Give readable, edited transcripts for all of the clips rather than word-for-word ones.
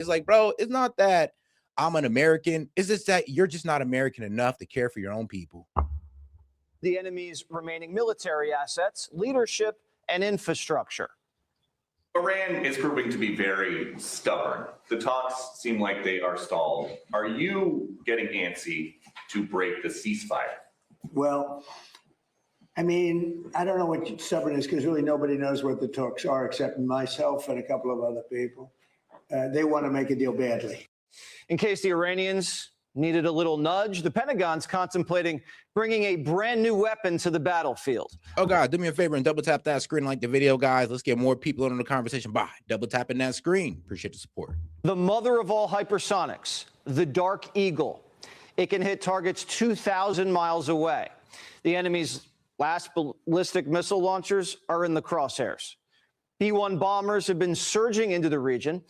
It's like, bro, it's not that I'm an American. It's just that you're just not American enough to care for your own people. The enemy's remaining military assets, leadership, and infrastructure. Iran is proving to be very stubborn. The talks seem like they are stalled. Are you getting antsy to break the ceasefire? Well, I mean, I don't know what stubborn is because really nobody knows what the talks are except myself and a couple of other people. They want to make a deal badly. In case the Iranians needed a little nudge, the Pentagon's contemplating bringing a brand new weapon to the battlefield. Oh, God, do me a favor and double tap that screen, like the video, guys. Let's get more people in the conversation by double tapping that screen. Appreciate the support. The mother of all hypersonics, the Dark Eagle. It can hit targets 2,000 miles away. The enemy's last ballistic missile launchers are in the crosshairs. B-1 bombers have been surging into the region,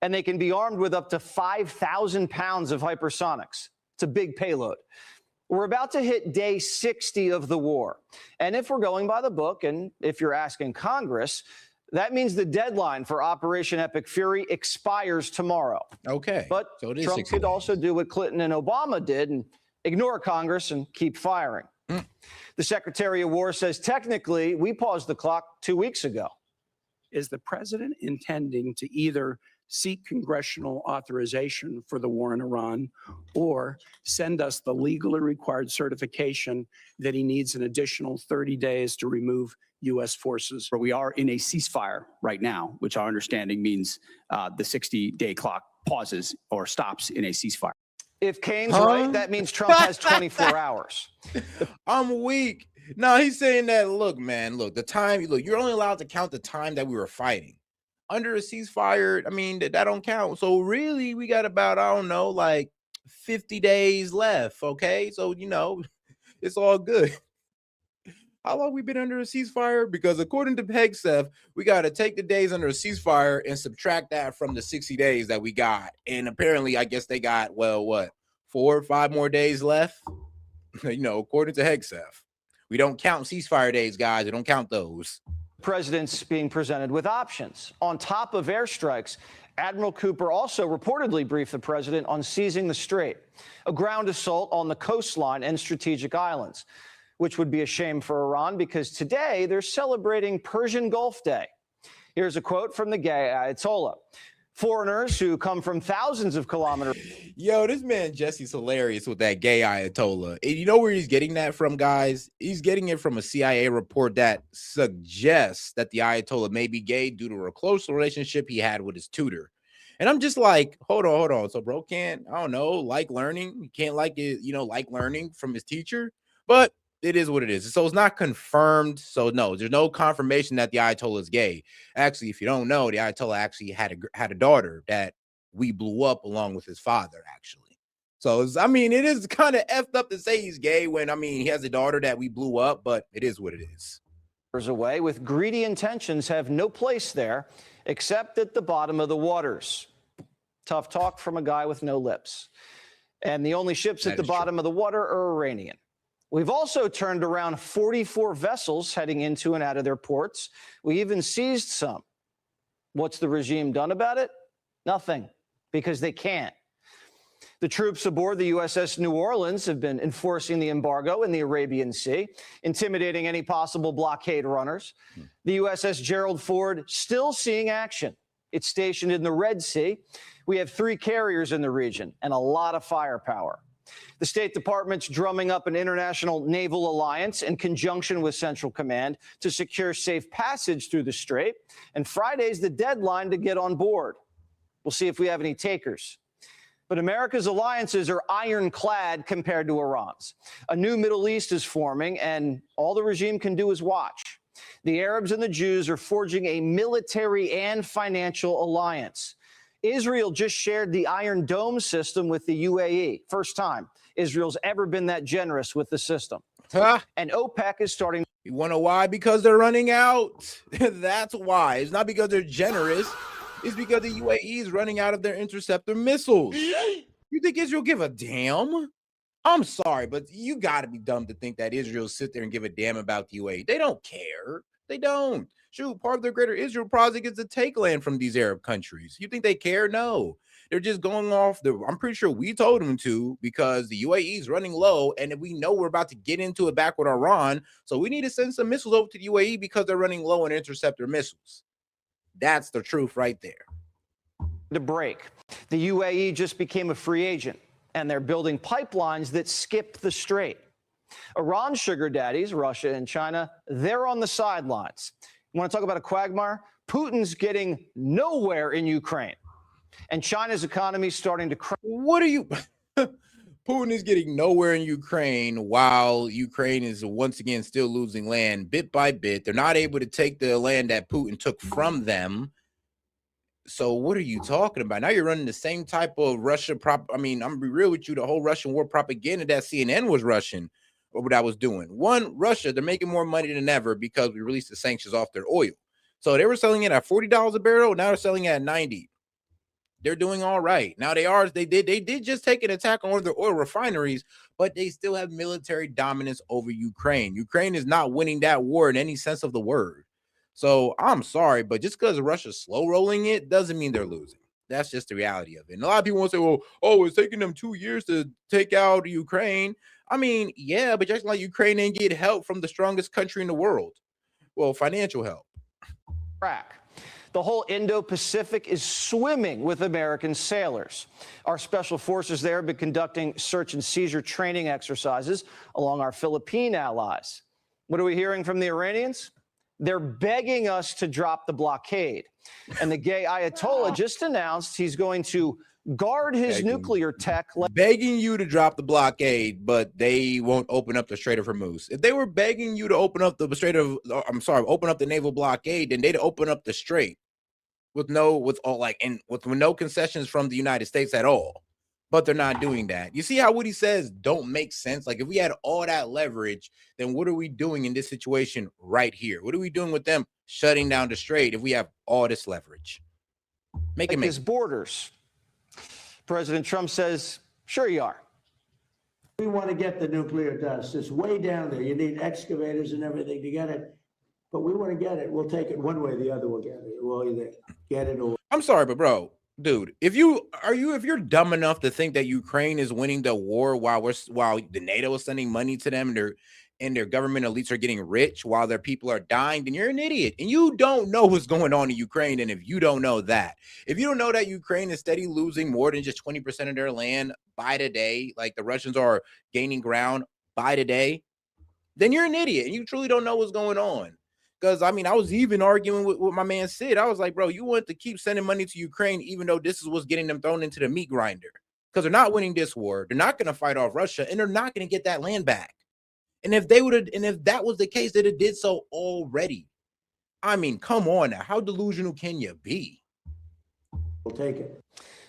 and they can be armed with up to 5,000 pounds of hypersonics. It's a big payload. We're about to hit day 60 of the war. And if we're going by the book, and if you're asking Congress, that means the deadline for Operation Epic Fury expires tomorrow. Okay. But so Trump could also do what Clinton and Obama did and ignore Congress and keep firing. The Secretary of War says technically we paused the clock 2 weeks ago. Is the president intending to either seek congressional authorization for the war in Iran or send us the legally required certification that he needs an additional 30 days to remove U.S. forces? We are in a ceasefire right now, which our understanding means the 60-day clock pauses or stops in a ceasefire. If Kane's right, that means Trump has 24 hours. I'm weak. No, he's saying that, look, man, look, the time, look, you're only allowed to count the time that we were fighting. Under a ceasefire, I mean, that don't count. So really, we got about, I don't know, like 50 days left, okay? So, you know, it's all good. How long we been under a ceasefire? Because according to PEGSEF, we got to take the days under a ceasefire and subtract that from the 60 days that we got. And apparently, I guess they got, well, what, 4 or 5 more days left? You know, according to PEGSEF. We don't count ceasefire days, guys. We don't count those. President's being presented with options. On top of airstrikes, Admiral Cooper also reportedly briefed the president on seizing the strait, a ground assault on the coastline and strategic islands, which would be a shame for Iran because today they're celebrating Persian Gulf Day. Here's a quote from the gay Ayatollah. Foreigners who come from thousands of kilometers. Yo, this man Jesse's hilarious with that gay Ayatollah. And you know where he's getting that from, guys? He's getting it from a CIA report that suggests that the Ayatollah may be gay due to a close relationship he had with his tutor. And I'm just like, hold on. So bro can't, I don't know, like learning. He can't like it, you know, like learning from his teacher. But it is what it is. So it's not confirmed. So no, there's no confirmation that the Ayatollah is gay. Actually, if you don't know, the Ayatollah actually had a daughter that we blew up along with his father, actually. So, I mean, it is kind of effed up to say he's gay when, I mean, he has a daughter that we blew up, but it is what it is. Away with greedy intentions have no place there except at the bottom of the waters. Tough talk from a guy with no lips. And the only ships at the bottom of the water are Iranian. We've also turned around 44 vessels heading into and out of their ports. We even seized some. What's the regime done about it? Nothing, because they can't. The troops aboard the USS New Orleans have been enforcing the embargo in the Arabian Sea, intimidating any possible blockade runners. The USS Gerald Ford still seeing action. It's stationed in the Red Sea. We have 3 carriers in the region and a lot of firepower. The State Department's drumming up an international naval alliance in conjunction with Central Command to secure safe passage through the strait. And Friday's the deadline to get on board. We'll see if we have any takers. But America's alliances are ironclad compared to Iran's. A new Middle East is forming, and all the regime can do is watch. The Arabs and the Jews are forging a military and financial alliance. Israel just shared the Iron Dome system with the UAE. First time Israel's ever been that generous with the system. And OPEC is starting. You want to know why? Because they're running out. That's why. It's not because they're generous. It's because the UAE is running out of their interceptor missiles. You think Israel give a damn? I'm sorry, but you got to be dumb to think that Israel sit there and give a damn about the UAE. They don't care. They don't. Shoot, part of their greater Israel project is to take land from these Arab countries. You think they care? No. They're just going off I'm pretty sure we told them to, because the UAE is running low, and we know we're about to get into it back with Iran. So we need to send some missiles over to the UAE because they're running low on interceptor missiles. That's the truth right there. To break. The UAE just became a free agent, and they're building pipelines that skip the strait. Iran's sugar daddies, Russia and China, they're on the sidelines. You want to talk about a quagmire? Putin's getting nowhere in Ukraine, and China's economy is starting to crash. What are you? Putin is getting nowhere in Ukraine, while Ukraine is once again still losing land bit by bit. They're not able to take the land that Putin took from them. So what are you talking about? Now you're running the same type of Russia I'm gonna be real with you. The whole Russian war propaganda that CNN was rushing, or what I was doing. One, Russia, they're making more money than ever because we released the sanctions off their oil. So they were selling it at $40 a barrel. Now they're selling it at 90. They're doing all right. Now they did just take an attack on one of their oil refineries, but they still have military dominance over Ukraine. Ukraine is not winning that war in any sense of the word. So I'm sorry, but just because Russia's slow rolling it doesn't mean they're losing. That's just the reality of it. And a lot of people want to say, well, it's taking them 2 years to take out Ukraine. I mean, yeah, but just like Ukraine didn't get help from the strongest country in the world. Well, financial help. The whole Indo-Pacific is swimming with American sailors. Our special forces there have been conducting search and seizure training exercises along our Philippine allies. What are we hearing from the Iranians? They're begging us to drop the blockade. And the gay Ayatollah just announced he's going to guard his nuclear tech. Begging you to drop the blockade, but they won't open up the Strait of Hormuz. If they were begging you to open up the open up the naval blockade, then they'd open up the strait with no concessions from the United States at all. But they're not doing that. You see how what he says don't make sense? Like, if we had all that leverage, then what are we doing in this situation right here? What are we doing with them shutting down the strait if we have all this leverage? Make it make his borders. President Trump says, sure you are. We want to get the nuclear dust. It's way down there. You need excavators and everything to get it. But we want to get it. We'll take it one way or the other. We'll get it. We'll either get it or... I'm sorry, but bro, dude, if you're dumb enough to think that Ukraine is winning the war while the NATO is sending money to them and their government elites are getting rich while their people are dying, then you're an idiot. And you don't know what's going on in Ukraine. And if you don't know that, if you don't know that Ukraine is steadily losing more than just 20% of their land by the day, like the Russians are gaining ground by the day, then you're an idiot and you truly don't know what's going on. Because, I mean, I was even arguing with my man Sid. I was like, bro, you want to keep sending money to Ukraine, even though this is what's getting them thrown into the meat grinder. Because they're not winning this war. They're not going to fight off Russia, and they're not going to get that land back. And if that was the case, that it did so already. I mean, come on now. How delusional can you be? We'll take it.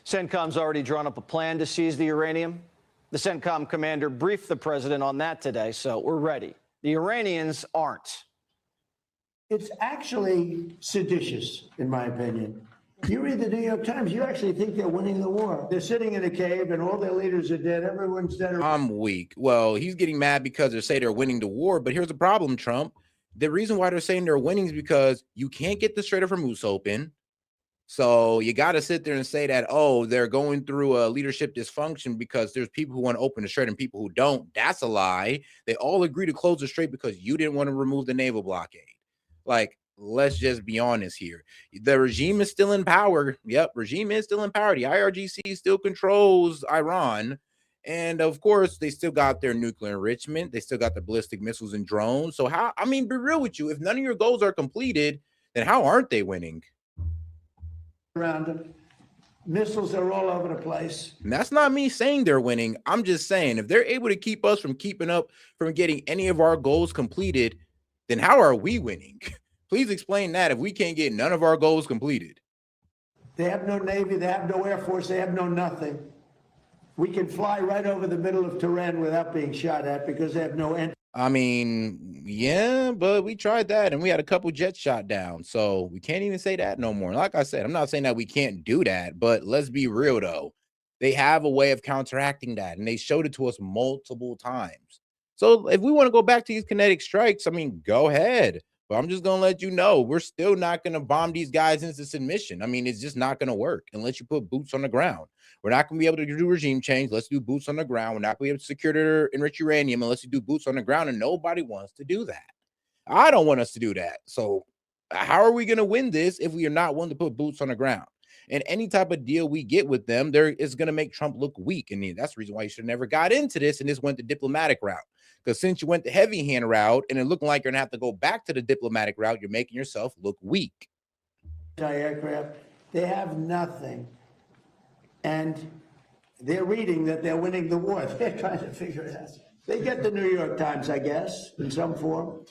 CENTCOM's already drawn up a plan to seize the uranium. The CENTCOM commander briefed the president on that today, so we're ready. The Iranians aren't. It's actually seditious, in my opinion. You read the New York Times, you actually think they're winning the war. They're sitting in a cave and all their leaders are dead. Everyone's dead. I'm weak. Well, he's getting mad because they say they're winning the war. But here's the problem, Trump. The reason why they're saying they're winning is because you can't get the Strait of Hormuz open. So you got to sit there and say that, oh, they're going through a leadership dysfunction because there's people who want to open the strait and people who don't. That's a lie. They all agree to close the strait because you didn't want to remove the naval blockade. Like, let's just be honest here. The regime is still in power. Yep, regime is still in power. The IRGC still controls Iran. And of course, they still got their nuclear enrichment. They still got the ballistic missiles and drones. So how, I mean, be real with you. If none of your goals are completed, then how aren't they winning? Around them. Missiles are all over the place. And that's not me saying they're winning. I'm just saying if they're able to keep us from getting any of our goals completed, then how are we winning? Please explain that if we can't get none of our goals completed. They have no Navy, they have no Air Force, they have no nothing. We can fly right over the middle of Tehran without being shot at because they have no entry. I mean, yeah, but we tried that and we had a couple jets shot down. So we can't even say that no more. Like I said, I'm not saying that we can't do that, but let's be real though. They have a way of counteracting that and they showed it to us multiple times. So if we want to go back to these kinetic strikes, I mean, go ahead. But I'm just going to let you know, we're still not going to bomb these guys into submission. I mean, it's just not going to work unless you put boots on the ground. We're not going to be able to do regime change. Let's do boots on the ground. We're not going to be able to secure their enriched uranium unless you do boots on the ground, and nobody wants to do that. I don't want us to do that. So how are we going to win this if we are not willing to put boots on the ground? And any type of deal we get with them, there is going to make Trump look weak. And that's the reason why you should have never got into this and just went the diplomatic route. Because since you went the heavy hand route and it looking like you're going to have to go back to the diplomatic route, you're making yourself look weak. Aircraft, they have nothing. And they're reading that they're winning the war. They're trying to figure it out. They get the New York Times, I guess, in some form,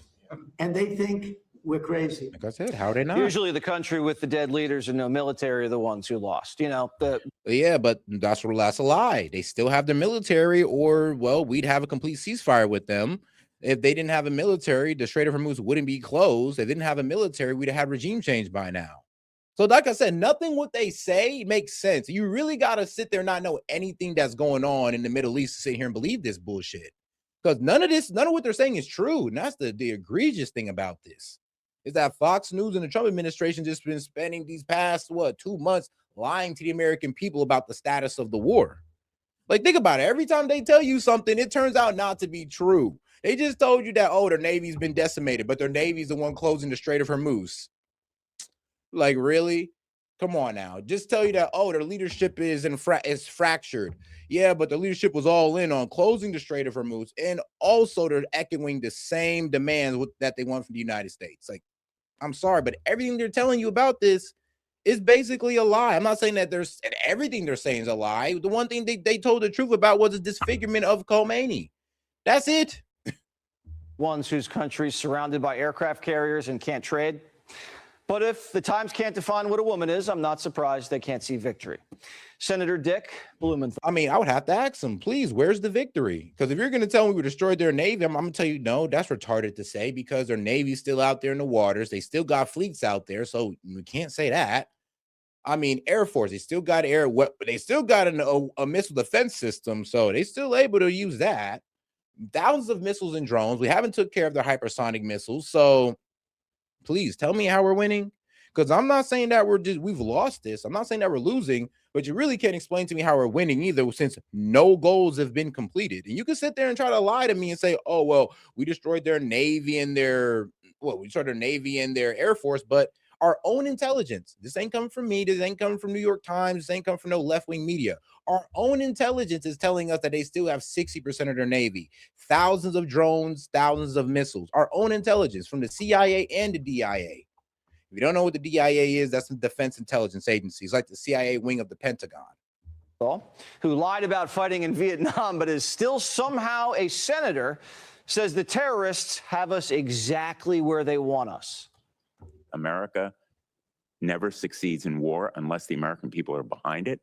and they think we're crazy. Like I said, how are they not? Usually the country with the dead leaders and no military are the ones who lost. You know, yeah, but that's a lie. They still have their military, or, well, we'd have a complete ceasefire with them. If they didn't have a military, the Strait of Hormuz wouldn't be closed. If they didn't have a military, we'd have had regime change by now. So like I said, nothing what they say makes sense. You really got to sit there and not know anything that's going on in the Middle East to sit here and believe this bullshit. Because none of what they're saying is true. And that's the egregious thing about this. Is that Fox News and the Trump administration just been spending these past, 2 months lying to the American people about the status of the war. Like, think about it. Every time they tell you something, it turns out not to be true. They just told you that, their Navy's been decimated, but their Navy's the one closing the Strait of Hormuz. Like, really? Come on now. Just tell you that, their leadership is fractured. Yeah, but the leadership was all in on closing the Strait of Hormuz, and also they're echoing the same demands that they want from the United States. Like, I'm sorry, but everything they're telling you about this is basically a lie. I'm not saying that everything they're saying is a lie. The one thing they told the truth about was the disfigurement of Khomeini. That's it. Ones whose country's surrounded by aircraft carriers and can't trade. But if the Times can't define what a woman is, I'm not surprised they can't see victory. Senator Dick Blumenthal. I mean, I would have to ask them, please, where's the victory? Because if you're going to tell me we destroyed their Navy, I'm going to tell you, no, that's retarded to say, because their Navy's still out there in the waters. They still got fleets out there, so we can't say that. I mean, Air Force, they still got they still got a missile defense system, so they still able to use that. Thousands of missiles and drones. We haven't took care of their hypersonic missiles, so please tell me how we're winning. Because I'm not saying that we've lost this. I'm not saying that we're losing, but you really can't explain to me how we're winning either, since no goals have been completed. And you can sit there and try to lie to me and say, oh, well, we destroyed their Navy and their Air Force, but our own intelligence, this ain't coming from me, this ain't coming from New York Times, this ain't coming from no left-wing media. Our own intelligence is telling us that they still have 60% of their Navy, thousands of drones, thousands of missiles. Our own intelligence from the CIA and the DIA. If you don't know what the DIA is, that's the Defense Intelligence Agency. It's like the CIA wing of the Pentagon. Who lied about fighting in Vietnam, but is still somehow a senator, says the terrorists have us exactly where they want us. America never succeeds in war unless the American people are behind it.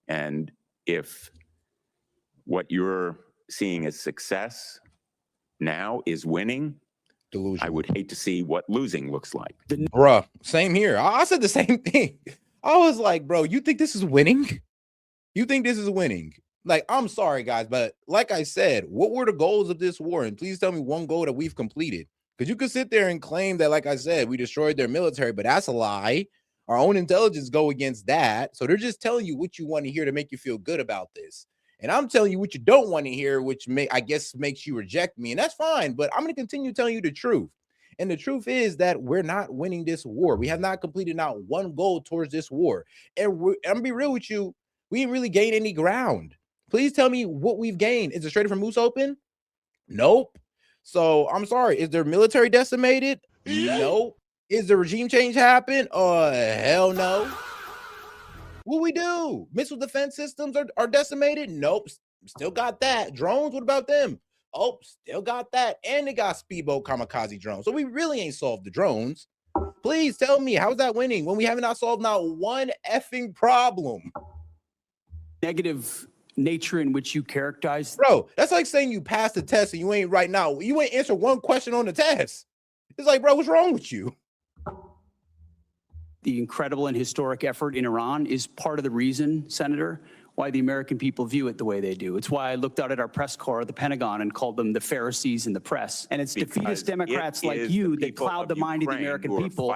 And if what you're seeing as success now is winning, delusion, I would hate to see what losing looks like. Bruh, same here. I said the same thing. I was like, bro, you think this is winning? You think this is winning? Like, I'm sorry, guys, but like I said, what were the goals of this war? And please tell me one goal that we've completed. Because you could sit there and claim that, like I said, we destroyed their military, but that's a lie. Our own intelligence go against that. So they're just telling you what you want to hear to make you feel good about this. And I'm telling you what you don't want to hear, which I guess makes you reject me. And that's fine, but I'm going to continue telling you the truth. And the truth is that we're not winning this war. We have not completed not one goal towards this war. And I'm going to be real with you. We didn't really gain any ground. Please tell me what we've gained. Is the Strait of Hormuz open? Nope. So I'm sorry. Is their military decimated? Nope. Is the regime change happen? Oh, hell no. What we do? Missile defense systems are decimated? Nope. Still got that. Drones, what about them? Oh, still got that. And they got speedboat kamikaze drones. So we really ain't solved the drones. Please tell me, how's that winning when we have not solved not one effing problem? Negative nature in which you characterize. Bro, that's like saying you passed the test and you ain't answer one question on the test. It's like, bro, what's wrong with you? The incredible and historic effort in Iran is part of the reason, Senator, why the American people view it the way they do. It's why I looked out at our press corps at the Pentagon and called them the Pharisees in the press. And it's defeatist Democrats like you that cloud the mind of the American people.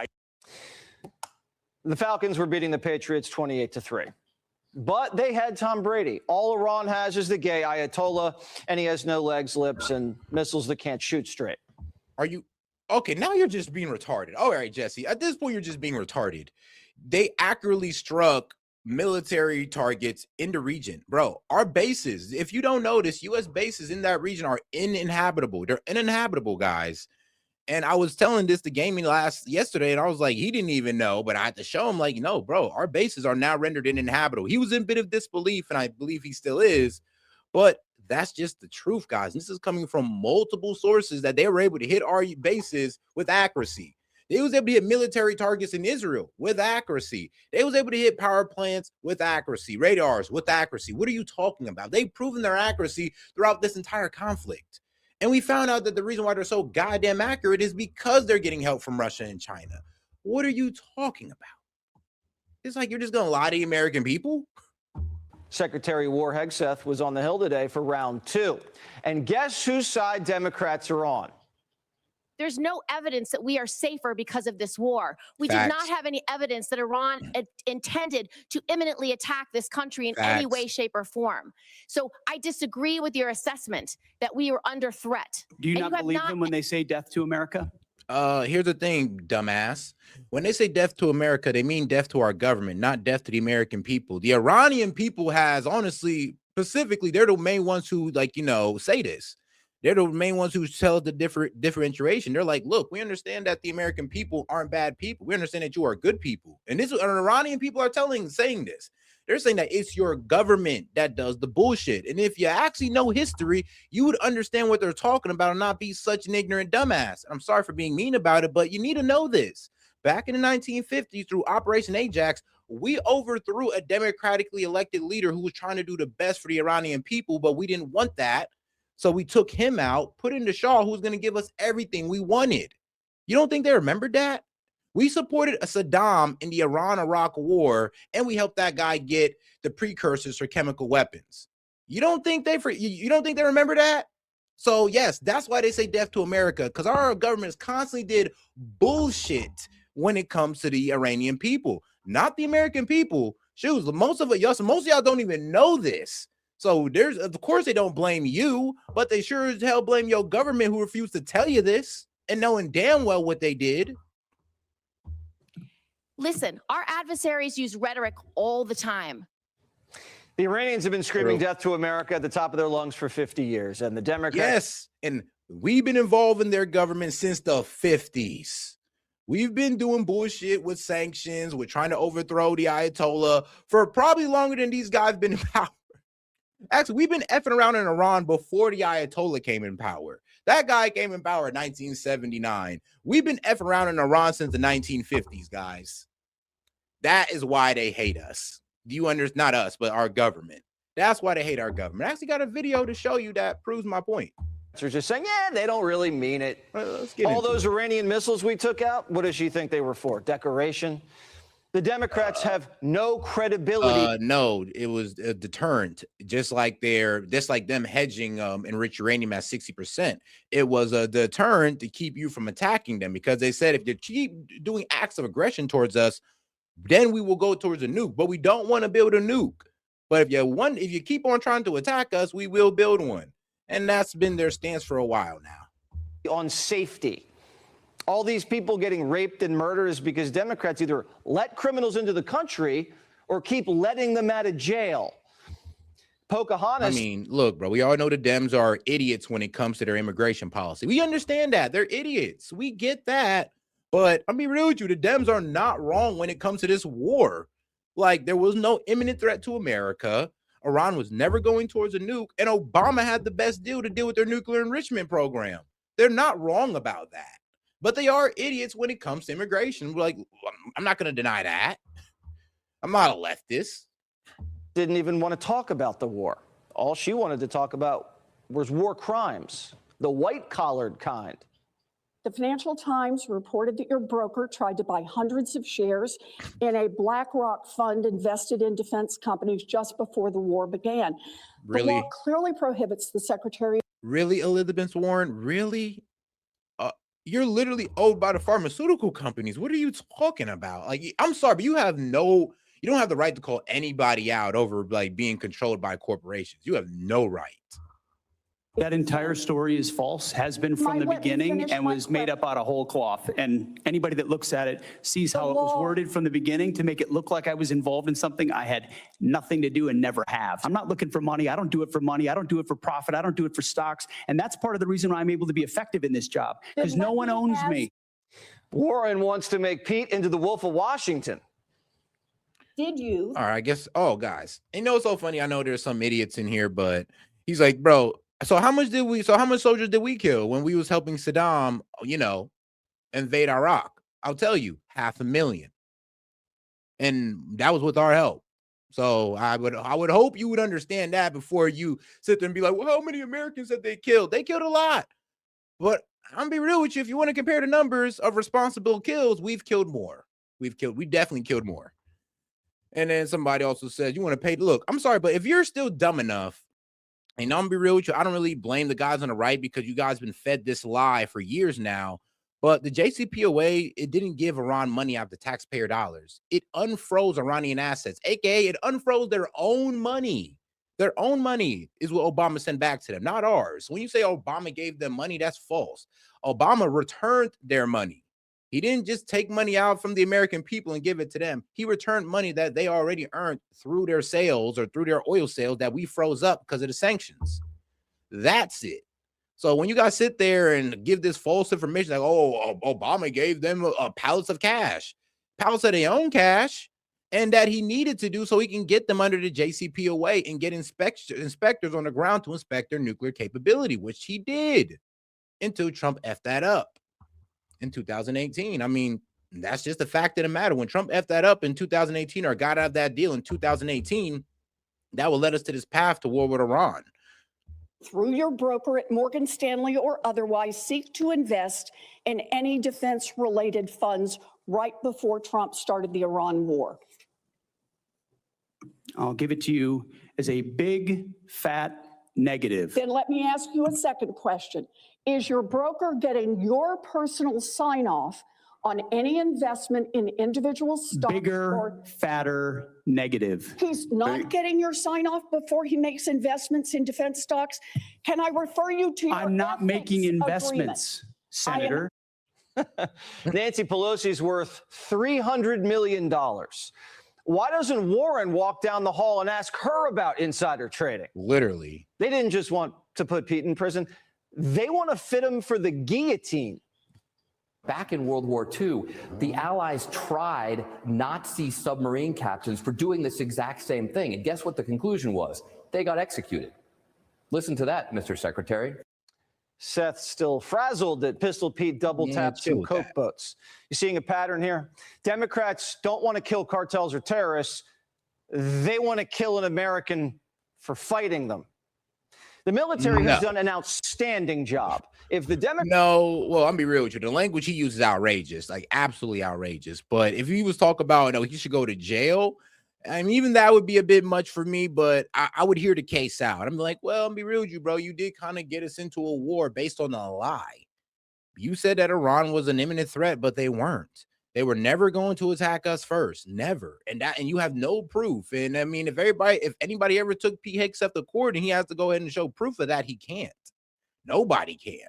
The Falcons were beating the Patriots 28-3. But they had Tom Brady. All Iran has is the gay Ayatollah, and he has no legs, lips, and missiles that can't shoot straight. Are you okay? Now you're just being retarded. All right, Jesse. At this point, you're just being retarded. They accurately struck military targets in the region, bro. Our bases, if you don't notice, U.S. bases in that region are uninhabitable. They're uninhabitable, guys. And I was telling this to Gaming yesterday, and I was like, he didn't even know, but I had to show him, like, no, bro, our bases are now rendered uninhabitable. He was in a bit of disbelief, and I believe he still is, but that's just the truth, guys. This is coming from multiple sources that they were able to hit our bases with accuracy. They was able to hit military targets in Israel with accuracy. They was able to hit power plants with accuracy, radars with accuracy. What are you talking about? They've proven their accuracy throughout this entire conflict. And we found out that the reason why they're so goddamn accurate is because they're getting help from Russia and China. What are you talking about? It's like you're just going to lie to the American people? Secretary of War Hegseth was on the Hill today for round 2. And guess whose side Democrats are on? There's no evidence that we are safer because of this war. We Facts. do not have any evidence that Iran intended to imminently attack this country in any way, shape, or form. So I disagree with your assessment that we are under threat. Do you not believe them when they say death to America? Here's the thing, dumbass. When they say death to America, they mean death to our government, not death to the American people. The Iranian people has, honestly, specifically, they're the main ones who, like, you know, say this. They're the main ones who tell the differentiation. They're like, look, we understand that the American people aren't bad people. We understand that you are good people. And this, Iranian people are saying this. They're saying that it's your government that does the bullshit. And if you actually know history, you would understand what they're talking about and not be such an ignorant dumbass. I'm sorry for being mean about it, but you need to know this. Back in the 1950s, through Operation Ajax, we overthrew a democratically elected leader who was trying to do the best for the Iranian people, but we didn't want that. So we took him out, put in the Shah, who was going to give us everything we wanted. You don't think they remembered that? We supported a Saddam in the Iran-Iraq war, and we helped that guy get the precursors for chemical weapons. You don't think they remember that? So yes, that's why they say death to America, because our governments constantly did bullshit when it comes to the Iranian people, not the American people. Shoot, most of y'all don't even know this. So of course they don't blame you, but they sure as hell blame your government who refused to tell you this and knowing damn well what they did. Listen, our adversaries use rhetoric all the time. The Iranians have been screaming death to America at the top of their lungs for 50 years, and the Democrats... Yes, and we've been involved in their government since the 50s. We've been doing bullshit with sanctions, with trying to overthrow the Ayatollah for probably longer than these guys been in power. Actually, we've been effing around in Iran before the Ayatollah came in power. That guy came in power in 1979. We've been effing around in Iran since the 1950s, guys. That is why they hate us. Do you understand? Not us, but our government. That's why they hate our government. I actually got a video to show you that proves my point. They're just saying, yeah, they don't really mean it. All those Iranian missiles we took out, what does she think they were for? Decoration? The Democrats have no credibility. No, it was a deterrent, just like them hedging enriched uranium at 60%. It was a deterrent to keep you from attacking them, because they said if you keep doing acts of aggression towards us, then we will go towards a nuke. But we don't want to build a nuke. But if you keep on trying to attack us, we will build one. And that's been their stance for a while now. On safety. All these people getting raped and murdered is because Democrats either let criminals into the country or keep letting them out of jail. Pocahontas. I mean, look, bro, we all know the Dems are idiots when it comes to their immigration policy. We understand that. They're idiots. We get that. But I'll be real with you. The Dems are not wrong when it comes to this war. Like, there was no imminent threat to America. Iran was never going towards a nuke. And Obama had the best deal to deal with their nuclear enrichment program. They're not wrong about that. But they are idiots when it comes to immigration. Like, I'm not going to deny that. I'm not a leftist. Didn't even want to talk about the war. All she wanted to talk about was war crimes, the white-collared kind. The Financial Times reported that your broker tried to buy hundreds of shares in a BlackRock fund invested in defense companies just before the war began. Really? The law clearly prohibits the Secretary. Really, Elizabeth Warren? Really? You're literally owed by the pharmaceutical companies. What are you talking about? Like, I'm sorry, but you don't have the right to call anybody out over like being controlled by corporations. You have no right. That entire story is false, has been from the beginning, and was made up out of whole cloth. And anybody that looks at it sees how it was worded from the beginning to make it look like I was involved in something I had nothing to do and never have. I'm not looking for money. I don't do it for money. I don't do it for profit. I don't do it for stocks. And that's part of the reason why I'm able to be effective in this job, because no one owns me. Warren wants to make Pete into the Wolf of Washington. Did you? All right, I guess. Oh, guys, you know, it's so funny. I know there's some idiots in here, but he's like, bro, so how much soldiers did we kill when we was helping Saddam, you know, invade Iraq? I'll tell you, 500,000. And that was with our help. So I would hope you would understand that before you sit there and be like, well, how many Americans have they killed? They killed a lot. But I'm gonna be real with you. If you want to compare the numbers of responsible kills, we've killed more. We definitely killed more. And then somebody also said, you want to pay. Look, I'm sorry, but if you're still dumb enough, and I'm gonna be real with you, I don't really blame the guys on the right, because you guys been fed this lie for years now. But the JCPOA, it didn't give Iran money out of the taxpayer dollars. It unfroze Iranian assets, aka it unfroze their own money. Their own money is what Obama sent back to them, not ours. When you say Obama gave them money, that's false. Obama returned their money. He didn't just take money out from the American people and give it to them. He returned money that they already earned through their sales or through their oil sales that we froze up because of the sanctions. That's it. So when you guys sit there and give this false information, like, oh, Obama gave them pallets of cash, pallets of their own cash, and that he needed to do so he can get them under the JCPOA and get inspectors on the ground to inspect their nuclear capability, which he did until Trump effed that up in 2018. I mean, that's just the fact of the matter. When Trump effed that up in 2018 or got out of that deal in 2018, that will lead us to this path to war with Iran. Through your broker at Morgan Stanley or otherwise, seek to invest in any defense-related funds right before Trump started the Iran war? I'll give it to you as a big, fat negative. Then let me ask you a second question. Is your broker getting your personal sign-off on any investment in individual stocks? Bigger, fatter, negative. He's not getting your sign-off before he makes investments in defense stocks? Can I refer you to your I'm not making investments, agreement? Senator. Nancy Pelosi's worth $300 million. Why doesn't Warren walk down the hall and ask her about insider trading? Literally. They didn't just want to put Pete in prison. They want to fit him for the guillotine. Back in World War II, the Allies tried Nazi submarine captains for doing this exact same thing. And guess what the conclusion was? They got executed. Listen to that, Mr. Secretary. Seth's still frazzled that Pistol Pete double-tapped some Coke boats. You seeing a pattern here? Democrats don't want to kill cartels or terrorists. They want to kill an American for fighting them. The military has done an outstanding job. If the Democrats... No, well, I'm be real with you. The language he uses is outrageous, like absolutely outrageous. But if he was talking about, he should go to jail, I mean, even that would be a bit much for me, but I would hear the case out. I'm like, well, I'm be real with you, bro. You did kind of get us into a war based on a lie. You said that Iran was an imminent threat, but they weren't. They were never going to attack us first, never. And you have no proof. And I mean, if anybody ever took Pete Hegseth to court and he has to go ahead and show proof of that, he can't. Nobody can.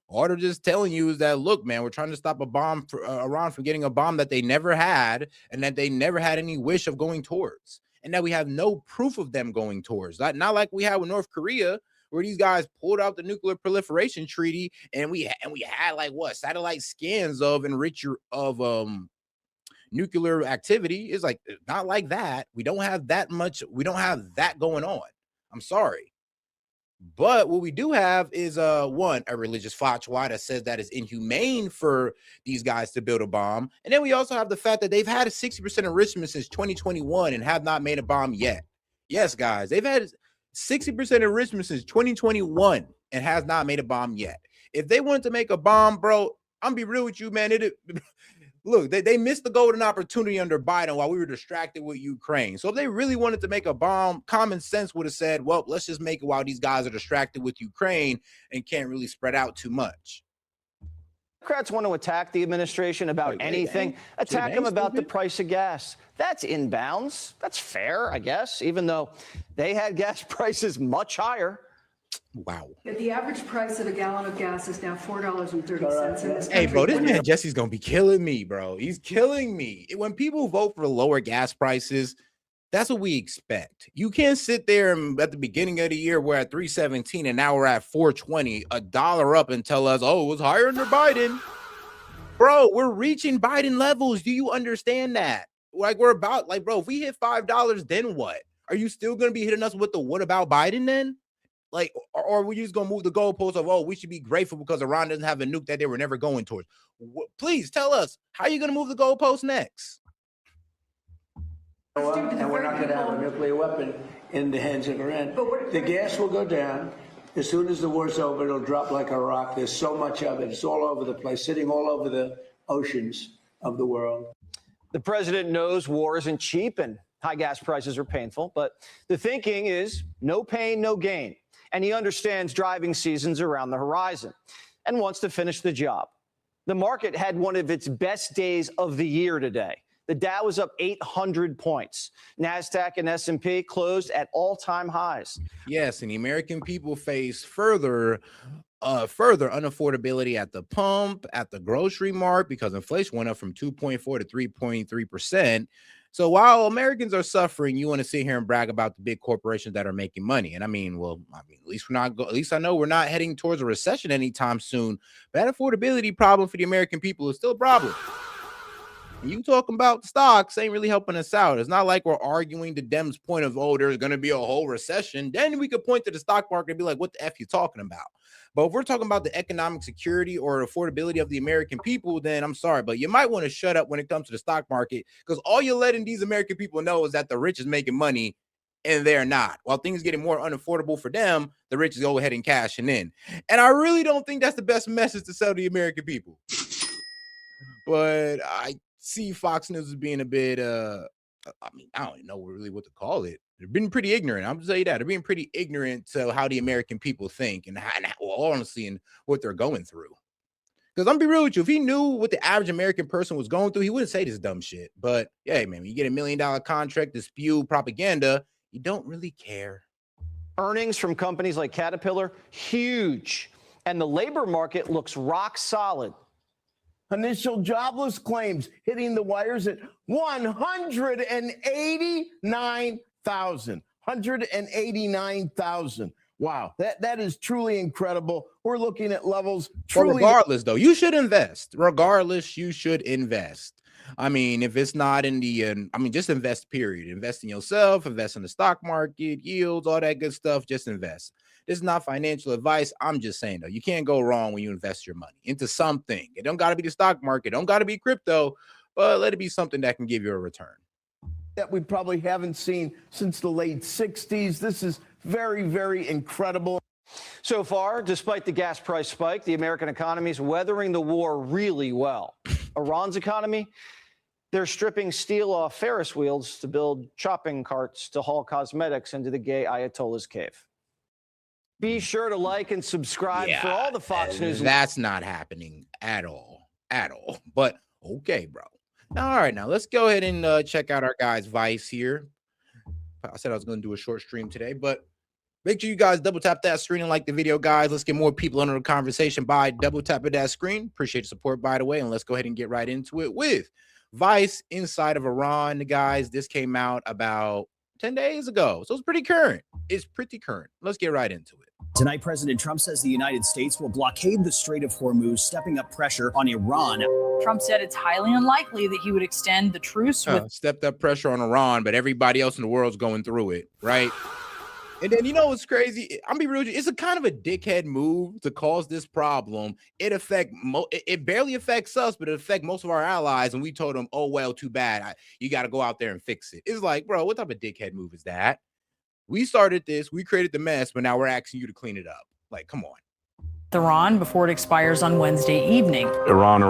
All they're just telling you is that, look, man, we're trying to stop a bomb for Iran from getting a bomb that they never had and that they never had any wish of going towards, and that we have no proof of them going towards. Not like we had with North Korea, where these guys pulled out the nuclear proliferation treaty and we had like satellite scans of nuclear activity. It's like not like that. We don't have that much. We don't have that going on. I'm sorry. But what we do have is a religious fatwa that says that it's inhumane for these guys to build a bomb. And then we also have the fact that they've had a 60% enrichment since 2021 and have not made a bomb yet. Yes, guys, they've had 60% enrichment since 2021 and has not made a bomb yet. If they wanted to make a bomb, bro, I'm be real with you, man. Look, they missed the golden opportunity under Biden while we were distracted with Ukraine. So if they really wanted to make a bomb, common sense would have said, well, let's just make it while these guys are distracted with Ukraine and can't really spread out too much. Democrats want to attack the administration about anything. Attack them about the price of gas. That's inbounds. That's fair, I guess, even though they had gas prices much higher. Wow. The average price of a gallon of gas is now $4.30 in this country. Hey, bro, this man Jesse's gonna be killing me, bro. He's killing me. When people vote for lower gas prices, that's what we expect. You can't sit there and at the beginning of the year we're at 317 and now we're at 420, $1 up, and tell us, oh, it was higher under Biden. Bro, we're reaching Biden levels. Do you understand that? Like, we're about, like, bro, if we hit $5, then what? Are you still gonna be hitting us with the what about Biden then? Like, or are we just gonna move the goalposts of, oh, we should be grateful because Iran doesn't have a nuke that they were never going towards? Please tell us, how are you gonna move the goalposts next? And we're not going to have a nuclear weapon in the hands of Iran. The gas will go down. As soon as the war's over, it'll drop like a rock. There's so much of it. It's all over the place, sitting all over the oceans of the world. The president knows war isn't cheap and high gas prices are painful, but the thinking is no pain, no gain. And he understands driving seasons around the horizon and wants to finish the job. The market had one of its best days of the year today. The Dow was up 800 points. NASDAQ and S&P closed at all-time highs. Yes, and the American people face further unaffordability at the pump, at the grocery mart, because inflation went up from 2.4 to 3.3%. So while Americans are suffering, you want to sit here and brag about the big corporations that are making money. And I mean, at least I know we're not heading towards a recession anytime soon. But that affordability problem for the American people is still a problem. You talking about stocks ain't really helping us out. It's not like we're arguing the Dems' point of, oh, there's going to be a whole recession. Then we could point to the stock market and be like, what the F you talking about? But if we're talking about the economic security or affordability of the American people, then I'm sorry, but you might want to shut up when it comes to the stock market, because all you're letting these American people know is that the rich is making money and they're not. While things getting more unaffordable for them, the rich is go ahead and cashing in. And I really don't think that's the best message to sell to the American people. But I see Fox News as being a bit, I don't even know really what to call it. They're being pretty ignorant. I'm gonna tell you that. They're being pretty ignorant to how the American people think and honestly, and what they're going through. Because I'm gonna be real with you, if he knew what the average American person was going through, he wouldn't say this dumb shit. But yeah, man, when you get $1 million contract to spew propaganda, you don't really care. Earnings from companies like Caterpillar, huge. And the labor market looks rock solid. Initial jobless claims hitting the wires at 189,000. 189,000. Wow, that is truly incredible. We're looking at levels truly. But regardless, though, you should invest. Regardless, you should invest. I mean, if it's not in the, just invest, period. Invest in yourself, invest in the stock market, yields, all that good stuff. Just invest. This is not financial advice. I'm just saying, though, you can't go wrong when you invest your money into something. It don't got to be the stock market. Don't got to be crypto, but let it be something that can give you a return. That we probably haven't seen since the late 60s. This is very, very incredible. So far, despite the gas price spike, the American economy is weathering the war really well. Iran's economy, they're stripping steel off Ferris wheels to build shopping carts to haul cosmetics into the gay Ayatollah's cave. Be sure to like and subscribe for all the Fox News. That's not happening at all. But okay, bro. All right, now let's go ahead and check out our guy's Vice here. I said I was going to do a short stream today, but make sure you guys double tap that screen and like the video, guys. Let's get more people under the conversation by double tapping that screen. Appreciate the support, by the way, and let's go ahead and get right into it with Vice inside of Iran, guys. This came out about 10 days ago, so it's pretty current. Let's get right into it. Tonight, President Trump says the United States will blockade the Strait of Hormuz, stepping up pressure on Iran. Trump said it's highly unlikely that he would extend the truce with stepped up pressure on Iran, but everybody else in the world's going through it, right? And then you know what's crazy? I'm be real, it's a kind of a dickhead move to cause this problem. It barely affects us, but it affects most of our allies. And we told them, oh well, too bad. You got to go out there and fix it. It's like, bro, what type of dickhead move is that? We started this, we created the mess, but now we're asking you to clean it up. Like, come on. Iran before it expires on Wednesday evening. Iran